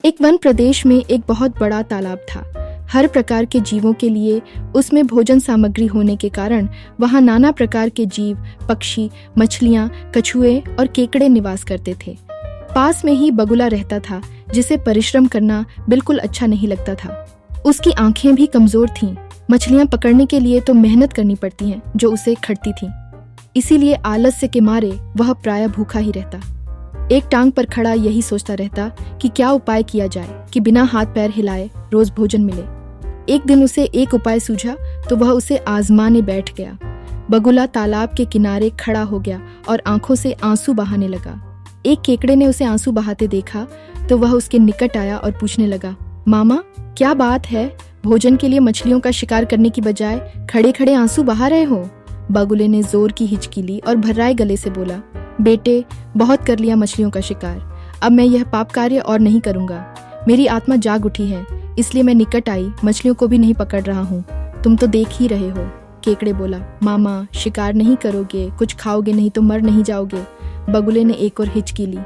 एक वन प्रदेश में एक बहुत बड़ा तालाब था। हर प्रकार के जीवों के लिए उसमें भोजन सामग्री होने के कारण वहां नाना प्रकार के जीव, पक्षी, मछलियां, कछुए और केकड़े निवास करते थे। पास में ही बगुला रहता था, जिसे परिश्रम करना बिल्कुल अच्छा नहीं लगता था। उसकी आंखें भी कमजोर थीं। मछलियां पकड़ने के लिए तो मेहनत करनी पड़ती हैं, जो उसे खटती थीं। इसीलिए आलस्य के मारे वह प्रायः भूखा ही रहता। एक टांग पर खड़ा यही सोचता रहता कि क्या उपाय किया जाए कि बिना हाथ पैर हिलाए रोज भोजन मिले। एक दिन उसे एक उपाय सूझा तो वह उसे आजमाने बैठ गया। बगुला तालाब के किनारे खड़ा हो गया और आंखों से आंसू बहाने लगा। एक केकड़े ने उसे आंसू बहाते देखा तो वह उसके निकट आया और पूछने लगा, मामा क्या बात है, भोजन के लिए मछलियों का शिकार करने की बजाय खड़े खड़े आंसू बहा रहे हो। बगुले ने जोर की हिचकी ली और भर्राए गले से बोला, बेटे बहुत कर लिया मछलियों का शिकार, अब मैं यह पाप कार्य और नहीं करूंगा। मेरी आत्मा जाग उठी है, इसलिए मैं निकट आई मछलियों को भी नहीं पकड़ रहा हूँ। तुम तो देख ही रहे हो। केकड़े बोला, मामा शिकार नहीं करोगे, कुछ खाओगे नहीं तो मर नहीं जाओगे। बगुले ने एक और हिचकी ली।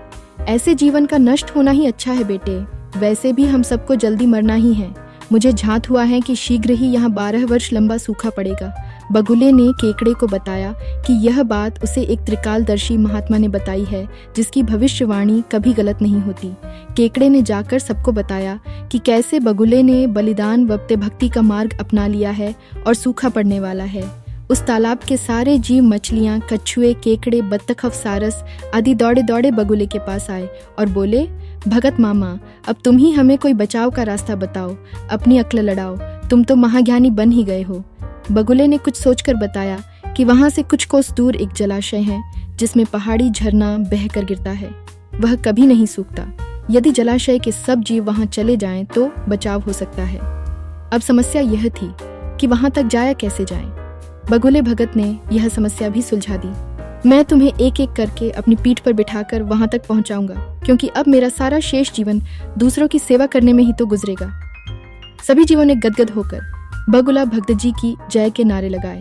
ऐसे जीवन का नष्ट होना ही अच्छा है बेटे, वैसे भी हम सबको जल्दी मरना ही है। मुझे झांत हुआ है कि शीघ्र ही यहाँ 12 वर्ष लंबा सूखा पड़ेगा। बगुले ने केकड़े को बताया कि यह बात उसे एक त्रिकालदर्शी महात्मा ने बताई है, जिसकी भविष्यवाणी कभी गलत नहीं होती। केकड़े ने जाकर सबको बताया कि कैसे बगुले ने बलिदान व भक्ति का मार्ग अपना लिया है और सूखा पड़ने वाला है। उस तालाब के सारे जीव, मछलियां, कछुए, केकड़े, बत्तख, सारस आदि दौड़े दौड़े बगुले के पास आए और बोले, भगत मामा अब तुम ही हमें कोई बचाव का रास्ता बताओ, अपनी अक्ल लड़ाओ, तुम तो महाज्ञानी बन ही गए हो। बगुले ने कुछ सोचकर बताया कि वहां से कुछ कोस दूर एक जलाशय है, जिसमें पहाड़ी झरना बहकर गिरता है। वह कभी नहीं सूखता। यदि जलाशय के सब जीव वहां चले जाएं तो बचाव हो सकता है। अब समस्या यह थी कि वहां तक जाया कैसे जाएं। बगुले भगत ने यह समस्या भी सुलझा दी। मैं तुम्हें एक एक करके अपनी पीठ पर बिठाकर वहां तक पहुंचाऊंगा, क्योंकि अब मेरा सारा शेष जीवन दूसरों की सेवा करने में ही तो गुजरेगा। सभी जीवों ने गदगद होकर बगुला भगत जी की जय के नारे लगाए।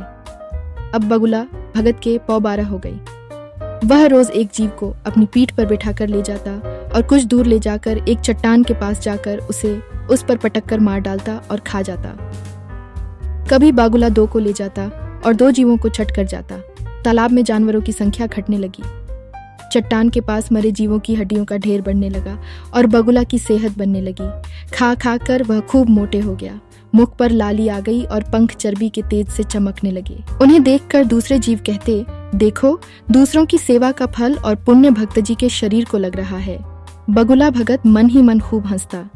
अब बगुला भगत के पौ 12 हो गई। वह रोज एक जीव को अपनी पीठ पर बिठाकर ले जाता और कुछ दूर ले जाकर एक चट्टान के पास जाकर उसे उस पर पटक कर मार डालता और खा जाता। कभी बगुला 2 को ले जाता और 2 जीवों को छट कर जाता। तालाब में जानवरों की संख्या घटने लगी। चट्टान के पास मरे जीवों की हड्डियों का ढेर बढ़ने लगा और बगुला की सेहत बनने लगी। खा खा कर वह खूब मोटे हो गया। मुख पर लाली आ गई और पंख चर्बी के तेज से चमकने लगे। उन्हें देखकर दूसरे जीव कहते, देखो दूसरों की सेवा का फल और पुण्य भक्त जी के शरीर को लग रहा है। बगुला भगत मन ही मन खूब हंसता।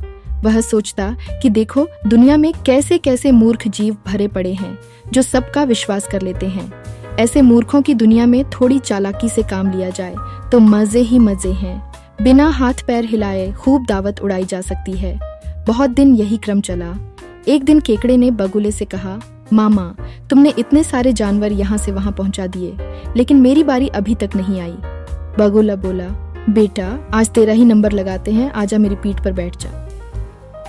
वह सोचता कि देखो दुनिया में कैसे कैसे मूर्ख जीव भरे पड़े हैं, जो सबका विश्वास कर लेते हैं। ऐसे मूर्खों की दुनिया में थोड़ी चालाकी से काम लिया जाए तो मजे ही मजे हैं। बिना हाथ पैर हिलाए खूब दावत उड़ाई जा सकती है। बहुत दिन यही क्रम चला। एक दिन केकड़े ने बगुले से कहा, मामा तुमने इतने सारे जानवर यहाँ से वहां पहुंचा दिए, लेकिन मेरी बारी अभी तक नहीं आई। बगुला बोला, बेटा आज तेरा ही नंबर लगाते हैं, आजा मेरी पीठ पर बैठ जा।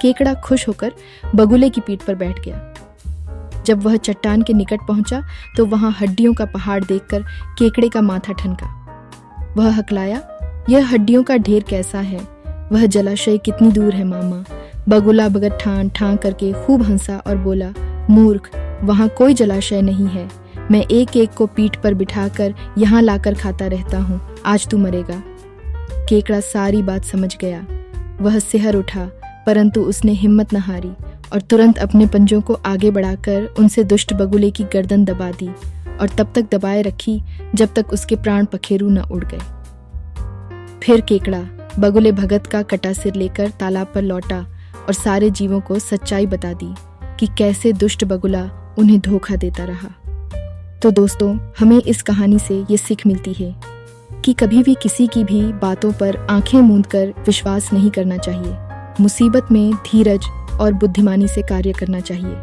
केकड़ा खुश होकर बगुले की पीठ पर बैठ गया। जब वह चट्टान के निकट पहुंचा तो वहां हड्डियों का पहाड़ देखकर केकड़े का माथा ठनका। वह हकलाया, यह हड्डियों का ढेर कैसा है, वह जलाशय कितनी दूर है मामा। बगुला भगत ठान ठान करके खूब हंसा और बोला, मूर्ख वहां कोई जलाशय नहीं है। मैं एक एक को पीठ पर बिठाकर यहाँ लाकर खाता रहता हूँ, आज तू मरेगा। केकड़ा सारी बात समझ गया। वह सिहर उठा, परंतु उसने हिम्मत न हारी और तुरंत अपने पंजों को आगे बढ़ाकर उनसे दुष्ट बगुले की गर्दन दबा दी और तब तक दबाए रखी जब तक उसके प्राण पखेरु न उड़ गए। फिर केकड़ा बगुले भगत का कटा सिर लेकर तालाब पर लौटा और सारे जीवों को सच्चाई बता दी कि कैसे दुष्ट बगुला उन्हें धोखा देता रहा। तो दोस्तों, हमें इस कहानी से ये सीख मिलती है कि कभी भी किसी की भी बातों पर आंखें मूंदकर विश्वास नहीं करना चाहिए। मुसीबत में धीरज और बुद्धिमानी से कार्य करना चाहिए।